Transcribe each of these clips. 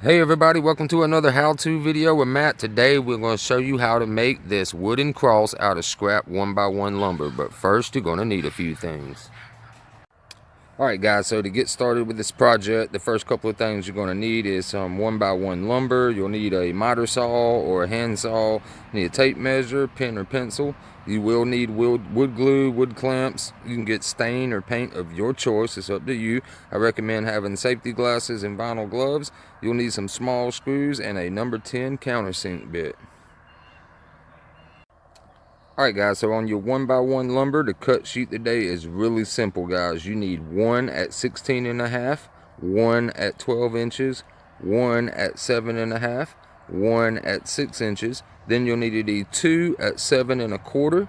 Hey everybody, welcome to another how-to video with Matt. Today we're going to show you how to make this wooden cross out of scrap 1x1 lumber. But first you're going to need a few things. Alright guys, so to get started with this project, the first couple of things you're going to need is some 1x1 lumber. You'll need a miter saw or a hand saw. You need a tape measure, pen or pencil. You will need wood glue, wood clamps. You can get stain or paint of your choice. It's up to you. I recommend having safety glasses and vinyl gloves. You'll need some small screws and a number 10 countersink bit. Alright guys, so on your 1x1 lumber, the cut sheet today is really simple guys. You need one at 16.5, one at 12 inches, one at 7.5, one at 6 inches. Then you'll need two at 7.25,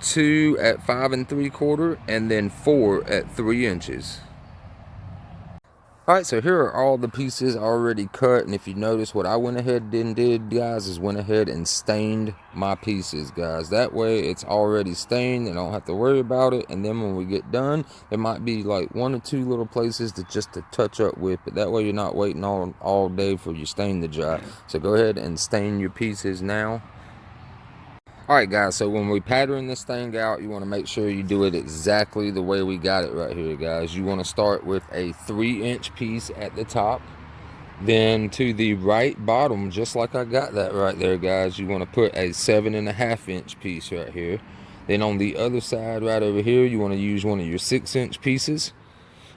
two at 5.75, and then four at 3 inches. Alright, so here are all the pieces already cut, and if you notice what I went ahead and did, guys, is went ahead and stained my pieces, guys. That way it's already stained and I don't have to worry about it, and then when we get done, there might be like one or two little places to just to touch up with, but that way you're not waiting all day for your stain to dry. So go ahead and stain your pieces now. Alright guys, so when we pattern this thing out, you want to make sure you do it exactly the way we got it right here, guys. You want to start with a 3-inch piece at the top. Then to the right bottom, just like I got that right there, guys, you want to put a 7.5-inch piece right here. Then on the other side right over here, you want to use one of your 6-inch pieces.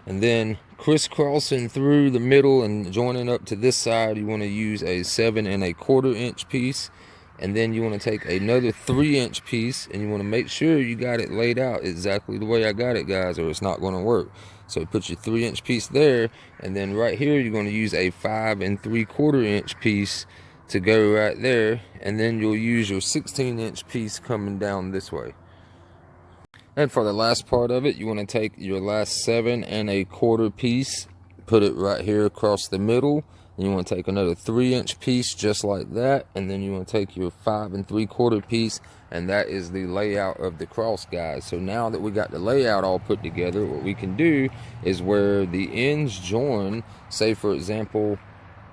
And then crisscrossing through the middle and joining up to this side, you want to use a 7.25-inch piece. And then you want to take another 3-inch piece and you want to make sure you got it laid out exactly the way I got it, guys, or it's not going to work. So put your 3-inch piece there, and then right here you're going to use a 5.75-inch piece to go right there, and then you'll use your 16-inch piece coming down this way. And for the last part of it, you want to take your last 7.25 piece, put it right here across the middle. You want to take another 3-inch piece just like that, and then you want to take your 5.75 piece, and that is the layout of the cross, guys. So now that we got the layout all put together, what we can do is where the ends join, say for example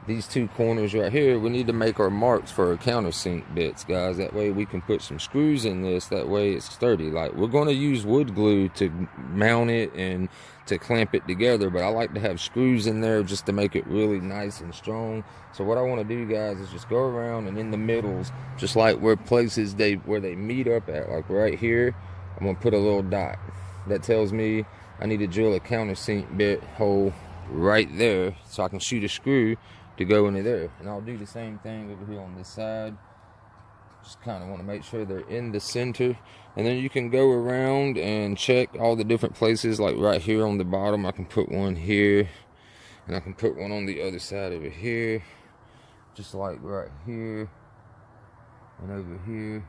these two corners right here, we need to make our marks for our countersink bits, guys. That way we can put some screws in this, that way it's sturdy. Like, we're going to use wood glue to mount it and to clamp it together, but I like to have screws in there just to make it really nice and strong. So what I want to do, guys, is just go around and in the middles, just like where places where they meet up at, like right here, I'm going to put a little dot. That tells me I need to drill a countersink bit hole right there so I can shoot a screw to go into there. And I'll do the same thing over here on this side. Just kind of want to make sure they're in the center, and then you can go around and check all the different places. Like right here on the bottom, I can put one here, and I can put one on the other side over here, just like right here and over here,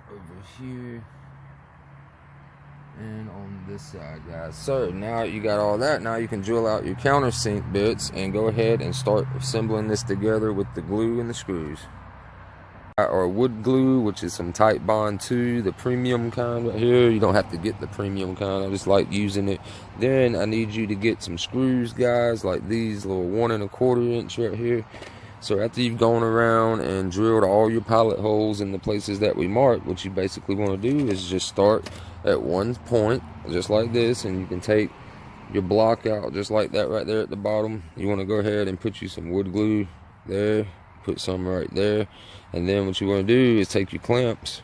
over here, and on this side, guys. So now you got all that. Now you can drill out your countersink bits and go ahead and start assembling this together with the glue and the screws. Or wood glue, which is some Titebond 2, the premium kind right here. You don't have to get the premium kind, I just like using it. Then I need you to get some screws, guys, like these little 1.25-inch right here. So after you've gone around and drilled all your pilot holes in the places that we marked, what you basically want to do is just start at one point, just like this, and you can take your block out just like that right there at the bottom. You want to go ahead and put you some wood glue there, put some right there, and then what you want to do is take your clamps,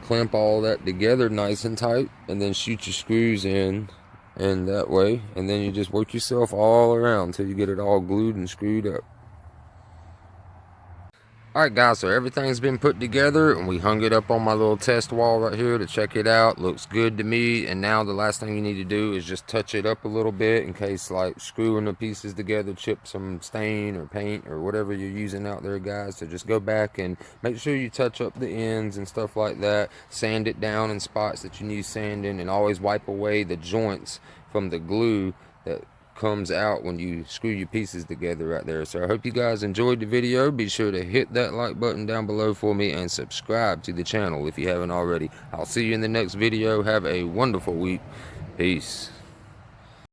clamp all that together nice and tight, and then shoot your screws in that way, and then you just work yourself all around until you get it all glued and screwed up. Alright guys, so everything's been put together and we hung it up on my little test wall right here to check it out. Looks good to me. And now the last thing you need to do is just touch it up a little bit in case like screwing the pieces together chip some stain or paint or whatever you're using out there, guys. So just go back and make sure you touch up the ends and stuff like that. Sand it down in spots that you need sanding, and always wipe away the joints from the glue that comes out when you screw your pieces together right there. So I hope you guys enjoyed the video. Be sure to hit that like button down below for me and subscribe to the channel if you haven't already. I'll see you in the next video. Have a wonderful week. Peace.